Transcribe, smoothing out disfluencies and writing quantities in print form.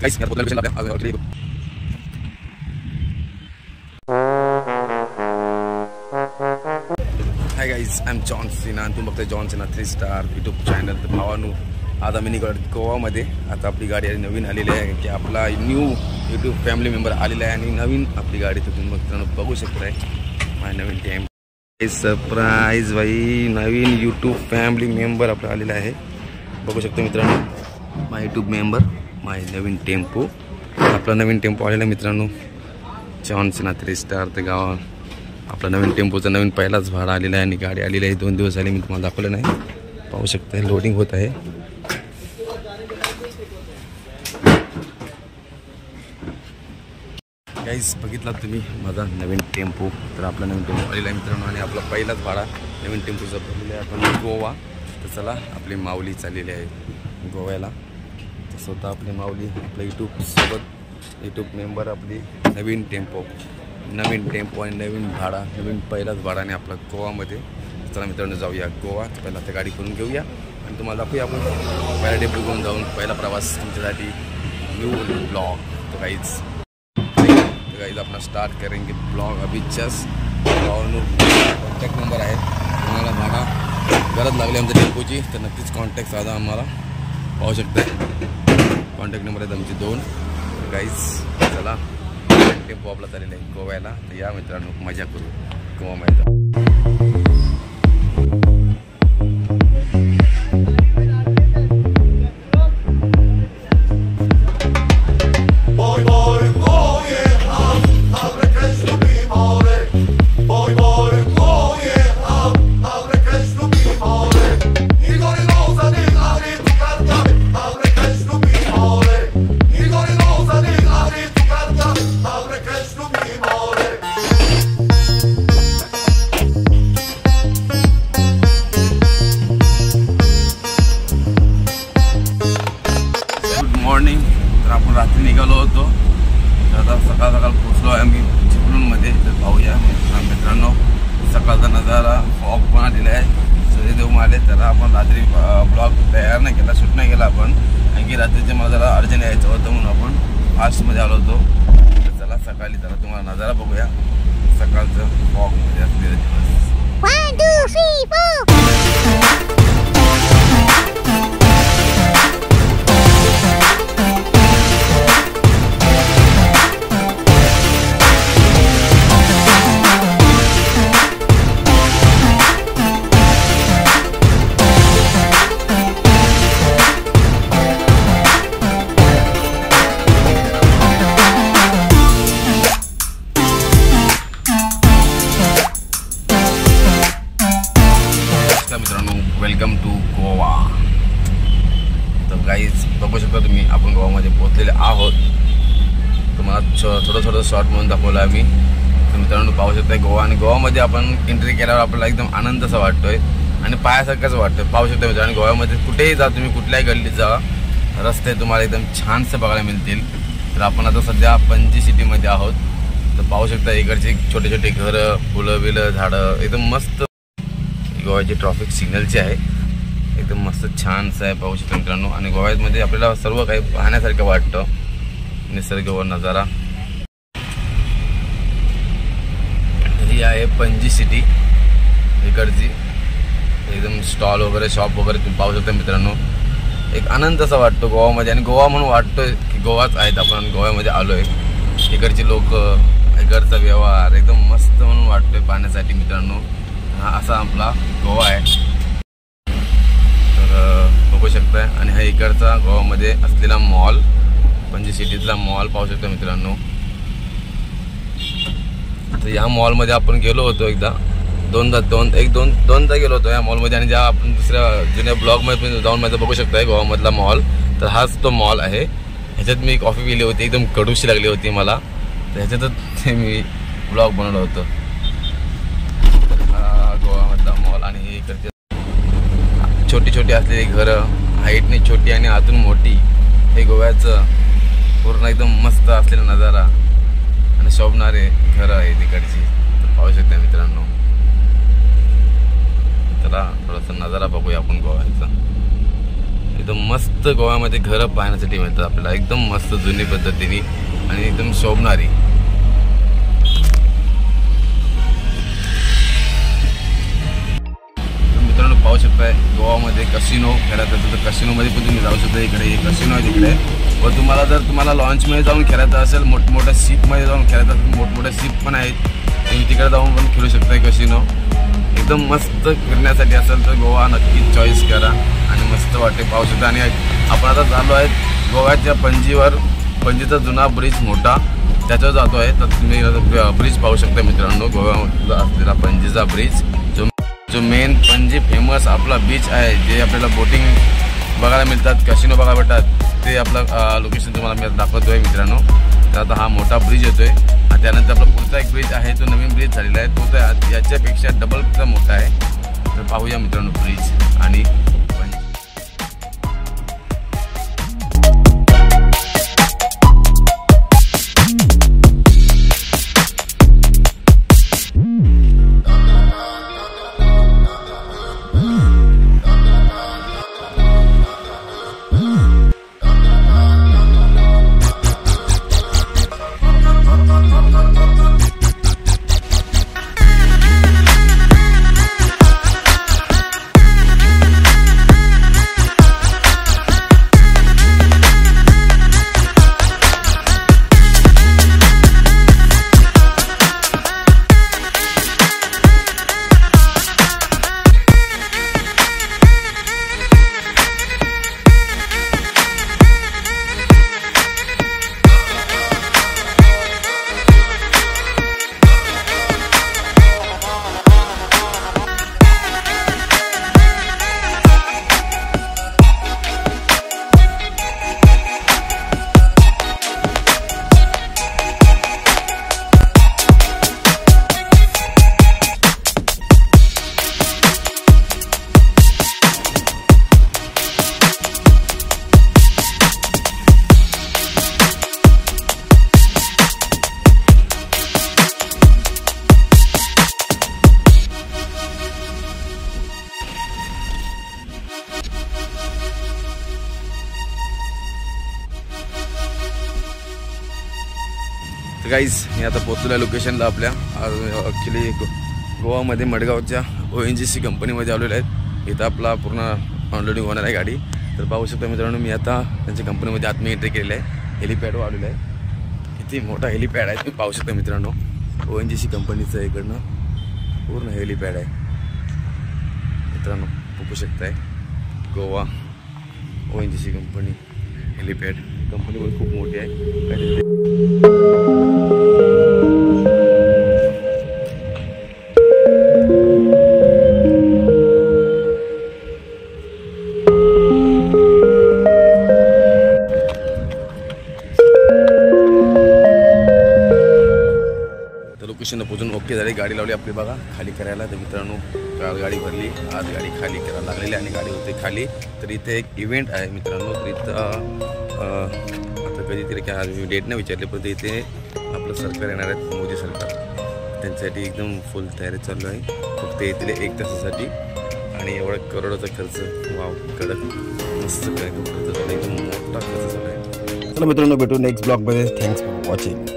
Hi guys, I am John Sinha. तुम्ही बघताय John Sinha 3 star YouTube channel. तर भावानू, आज आम्ही निघालो गोवामध्ये. आता आपली गाडी नवीन आलेली आहे की आपला न्यू यूट्यूब फॅमिली मेंबर आलेला आहे आणि नवीन आपली गाडी तर तुम्ही मित्रांनो बघू शकताय. माझी नवीन टीम सरप्राईज भाई, नवीन यूट्यूब फॅमिली मेंबर आपला आलेला आहे. बघू शकतो मित्रांनो, my YouTube member, my Naveen tempo. आपला नवीन टेम्पो आलेला मित्रांनो, जॉन सिन्हा 3 स्टार. तर गावात आपला नवीन टेम्पोचा नवीन पहिलाच भाडा आलेला आहे आणि गाडी आलेली आहे. 2 दिवस झाले, मी तुम्हाला दाखवलं नाही. पाहू शकता लोडिंग होत आहे. गाईज बघितला तुम्ही माझा नवीन टेम्पो. तर आपला नवीन टेम्पो आलेला आहे मित्रांनो आणि आपला पहिलाच भाडा नवीन टेम्पोचा भरलेला आहे. आपण गोवा. तर चला, आपली माऊली चाललेली आहे गोव्याला. तर स्वतः आपली माऊली आपल्या यूट्यूबसोबत यूट्यूब मेंबर, आपली नवीन टेम्पो आणि नवीन भाडा, नवीन पहिलाच भाडा आणि आपला गोवामध्ये. चला मित्रांनो, जाऊया गोवा. पहिला त्या गाडी करून घेऊया आणि तुम्हाला दाखवूया आपण पहिला टेम्पो घेऊन जाऊन पहिला प्रवास तुमच्यासाठी न्यू ब्लॉग. तो गाइज अपना स्टार्ट करेंगे ब्लॉग अभी जस्ट. कॉन्टॅक्ट नंबर आहे, तुम्हाला भाडा गरज लागली आमच्या टेम्पोची तर नक्कीच कॉन्टॅक्ट साधा आम्हाला. पाहू शकता कॉन्टॅक्ट नंबर आहेत आमचे 2. गाईज चला, टेम्पो आपला चाललेला आहे गोव्याला. तर या मित्रांनो, मजा करू गोवामध्ये. तर आपण रात्री निघालो होतो. आता सकाळ पोचलो आहे आम्ही चिपळूणमध्ये. तर पाहूया मित्रांनो, सकाळचा नजारा. फॉग पण आलेला आहे, सूर्यदेव आले. तर आपण रात्री ब्लॉग तयार नाही केला, शूट नाही केला आपण, कारण की रात्रीचे मला जरा अर्जंट यायचं होतं म्हणून आपण फास्टमध्ये आलो होतो. तर चला, सकाळी जरा तुम्हाला नजारा बघूया सकाळचं फॉगमध्ये असलेला दिवस. 1 2 3 4. मित्रांनो, वेलकम टू गोवा. तर गाईज बघू शकता तुम्ही, आपण गोवामध्ये पोहोचलेले आहोत. तुम्हाला थोडं शॉर्ट म्हणून दाखवलं आहे मी. तर मित्रांनो, पाहू शकता गोवा. आणि गोवामध्ये आपण एंट्री केल्यावर आपल्याला एकदम आनंद असा वाटतोय आणि पायासारखंच वाटतं. पाहू शकता मित्रांनो, गोव्यामध्ये कुठेही जा तुम्ही, कुठल्याही गल्लीत जा, रस्ते तुम्हाला एकदम छानसे बघायला मिळतील. तर आपण आता सध्या पणजी सिटीमध्ये आहोत. तर पाहू शकता इकडचे छोटे छोटे घरं, फुलं बिलं, झाडं, एकदम मस्त. गोव्याची ट्रॅफिक सिग्नलची आहे, एकदम मस्त छानसं आहे. पाहू शकता मित्रांनो. आणि गोव्यामध्ये आपल्याला सर्व काही पाहण्यासारखं वाटतं, निसर्ग व नजारा. ही आहे पणजी सिटी इकडची. एकदम स्टॉल वगैरे, शॉप वगैरे तुम्ही पाहू शकता मित्रांनो. एक आनंद असा वाटतो गोवामध्ये. आणि गोवा म्हणून वाटतोय की गोवाच आहेत आपण, गोव्यामध्ये आलो आहे. इकडची लोक, इकडचा व्यवहार एकदम मस्त म्हणून वाटतोय पाहण्यासाठी मित्रांनो. हा असा आपला गोवा आहे. तर बघू शकताय. आणि हा इकडचा गोवामध्ये असलेला मॉल, पणजी सिटीतला मॉल पाहू शकता मित्रांनो. तर या मॉलमध्ये आपण गेलो होतो एकदा, दोनदा गेलो होतो या मॉलमध्ये. आणि ज्या आपण दुसऱ्या जुन्या ब्लॉगमध्ये जाऊन माझं बघू शकताय गोवामधला मॉल. तर हाच तो मॉल आहे. ह्याच्यात मी कॉफी पिली होती, एकदम कडूशी लागली होती मला. तर ह्याच्यातच मी ब्लॉग बनवलं होतं. गोवामधला मॉल. आणि हे इकडचे छोटी छोटी असलेली घरं, हाईटने छोटी आणि आतून मोठी. हे गोव्याचं पूर्ण एकदम मस्त असलेला नजारा आणि शोभणारे घरं आहे तिकडची. तर पाहू शकता मित्रांनो. चला थोडासा नजारा बघूया आपण गोव्याचा. एकदम मस्त गोव्यामध्ये घरं पाहण्यासाठी मिळतात आपल्याला, एकदम मस्त जुनी पद्धतीने आणि एकदम शोभणारी. मित्रांनो पाहू शकताय गोवामध्ये कसिनो खेळायचं असेल तर कसिनोमध्ये पण तुम्ही जाऊ शकता. इकडे कसिनो आहे तिकडे. व तुम्हाला जर तुम्हाला लॉन्चमध्ये जाऊन खेळायचं असेल, मोठमोठ्या शिपमध्ये जाऊन खेळायचं असेल, मोठमोठ्या शिप पण आहेत, तुम्ही तिकडे जाऊन पण खेळू शकताय कसिनो. एकदम मस्त फिरण्यासाठी असेल तर गोवा नक्कीच चॉईस करा आणि मस्त वाटते पाहू शकता. आणि आपण आता झालो आहे गोव्याच्या पणजीचा जुना ब्रिज मोठा त्याच्यावर जातो आहे. तर तुम्ही ब्रिज पाहू शकता मित्रांनो, गोव्यामधला असलेला पणजीचा ब्रिज, जो मेन पणजी फेमस आपला बीच आहे, जे आपल्याला बोटिंग बघायला मिळतात, कसिनो बघायला भेटतात, ते आपलं लोकेशन तुम्हाला मी दाखवतो आहे मित्रांनो. तर आता हा मोठा ब्रिज येतोय आणि त्यानंतर आपला पुढचा एक ब्रिज आहे, तो नवीन ब्रिज झालेला आहे, तो तर याच्यापेक्षा डबलचा मोठा आहे. तर पाहूया मित्रांनो ब्रिज आणि गाईज मी आता पोहोचलो आहे लोकेशनला आपल्या. ॲक्च्युली गोवामध्ये मडगावच्या ONGC कंपनीमध्ये आलेलो आहेत. इथं आपला पूर्ण ऑनलोडिंग होणार आहे गाडी. तर पाहू शकता मित्रांनो, मी आता त्यांच्या कंपनीमध्ये आतमध्ये एंट्री केलेलं आहे. हेलिपॅडवर आलेलं आहे. किती मोठा हेलिपॅड आहे तुम्ही पाहू शकता मित्रांनो. ONGC कंपनीचं इकडनं पूर्ण हेलिपॅड आहे मित्रांनो, बघू शकताय. Goa ONGC company helipad company पण खूप मोठी आहे. लोकेशनला पोहोचून ओके झाली. गाडी लावली आपली बघा खाली करायला. तर मित्रांनो काल गाडी भरली, आज गाडी खाली करायला लागलेली आणि गाडी होते खाली. तर इथे एक इव्हेंट आहे मित्रांनो. तर इथं आता कधीतरी काय आज डेट नाही विचारली, पण इथे आपलं सरकार येणार आहे, मोदी सरकार. त्यांच्यासाठी एकदम फुल तयारी चालू आहे. फक्त येथील 1 तासासाठी आणि एवढा करोडाचा खर्च. वाव, कडक मस्त काय खर्च झाला, एकदम मोठा खर्च झाला आहे. चला मित्रांनो भेटू नेक्स्ट ब्लॉगमध्ये. Thanks for watching.